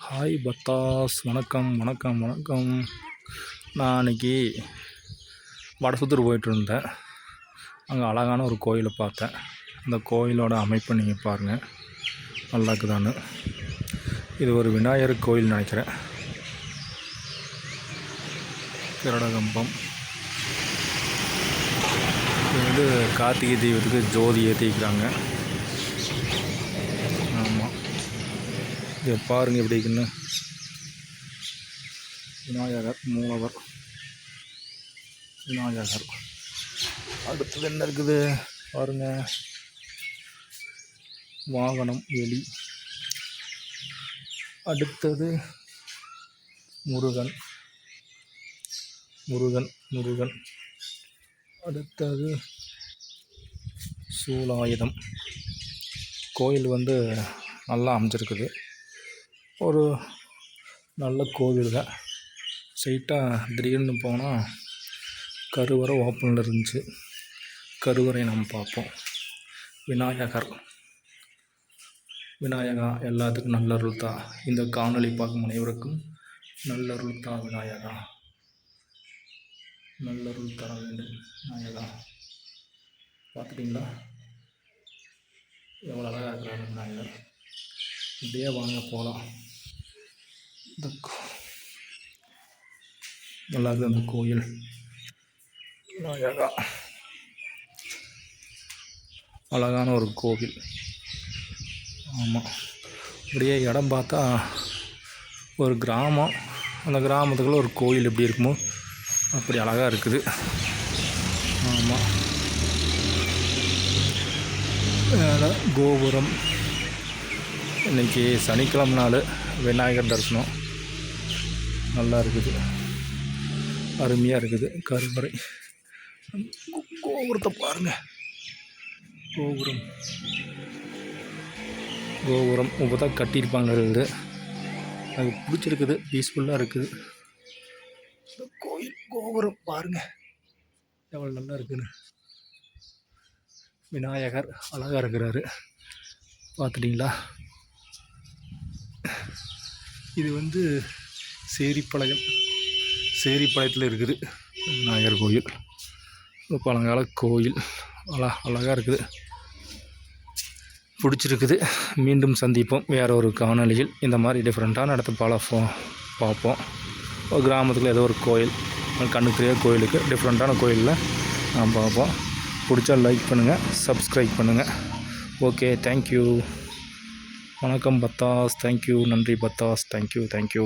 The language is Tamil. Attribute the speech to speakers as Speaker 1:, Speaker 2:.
Speaker 1: ஹாய் பத்தாஸ், வணக்கம் வணக்கம் வணக்கம். நான் அன்றைக்கி வடசுத்தூர் போயிட்டுருந்தேன். அங்கே அழகான ஒரு கோயிலை பார்த்தேன். அந்த கோயிலோட அமைப்பை நீங்கள் பாருங்கள், நல்லா இருக்குதான்னு. இது ஒரு விநாயகர் கோயில் நினைக்கிறேன். கிரடகம்பம். இது வந்து கார்த்திகை தீபத்துக்கு ஜோதி ஏற்றிக்கிறாங்க. ஆமாம், இதை பாருங்கள் எப்படி இருக்குன்னு. விநாயகர், மூலவர் விநாயகர். அடுத்தது என்ன இருக்குது பாருங்கள், வாகனம் எலி. அடுத்தது முருகன் முருகன் முருகன். அடுத்தது சூலாயுதம். கோயில் வந்து நல்லா அமைஞ்சிருக்குது. ஒரு நல்ல கோவில் தான். ஸ்ட்ரைட்டாக திடீர்னு போனால் கருவறை ஓப்பனில் இருந்துச்சு. கருவறை நம்ம பார்ப்போம். விநாயகர், விநாயகா எல்லாத்துக்கும் நல்லருள் தா. இந்த காணொளி பார்க்கும் அனைவருக்கும் நல்லருள் தா விநாயகா. நல்லருள் தர வேண்டும் விநாயகா. பார்த்துட்டிங்களா எவ்வளோ அழகாக இருக்கிறாங்க விநாயகர். இப்படியே வாங்க போகலாம். இந்த நல்லா இருக்குது அந்த கோயில். விநாயகா அழகான ஒரு கோவில். ஆமாம், இப்படியே இடம் பார்த்தா ஒரு கிராமம். அந்த கிராமத்துக்குள்ளே ஒரு கோயில் எப்படி இருக்குமோ அப்படி அழகாக இருக்குது. ஆமாம், கோபுரம். இன்றைக்கி சனிக்கிழமை நாள் விநாயகர் தரிசனம் நல்லா இருக்குது, அருமையாக இருக்குது. கருவறை கோபுரத்தை பாருங்கள். கோபுரம் கோபுரம் இப்போ தான் கட்டியிருப்பாங்க. இருக்குது, அது பிடிச்சிருக்குது, பீஸ்ஃபுல்லாக இருக்குது. இந்த கோயில் கோபுரம் பாருங்கள் எவ்வளோ நல்லா இருக்குன்னு. விநாயகர் அழகாக இருக்கிறாரு, பார்த்துட்டிங்களா. இது வந்து சேரிப்பாளையத்தில் இருக்குது விநாயகர் கோயில். பழங்கால கோயில் அழகாக இருக்குது, பிடிச்சிருக்குது. மீண்டும் சந்திப்போம் வேறு ஒரு காணொளியில். இந்த மாதிரி டிஃப்ரெண்ட்டான இடத்த பார்ப்போம். ஒரு கிராமத்தில் ஏதோ ஒரு கோயில், கண்ணுக்கு தெரியாத கோயிலுக்கு டிஃப்ரெண்ட்டான கோயிலில் நான் பார்ப்போம். பிடிச்சா லைக் பண்ணுங்கள், சப்ஸ்கிரைப் பண்ணுங்கள். Okay, thank you. வணக்கம் பத்தாஸ். தேங்க்யூ, நன்றி பத்தாஸ். தேங்க்யூ.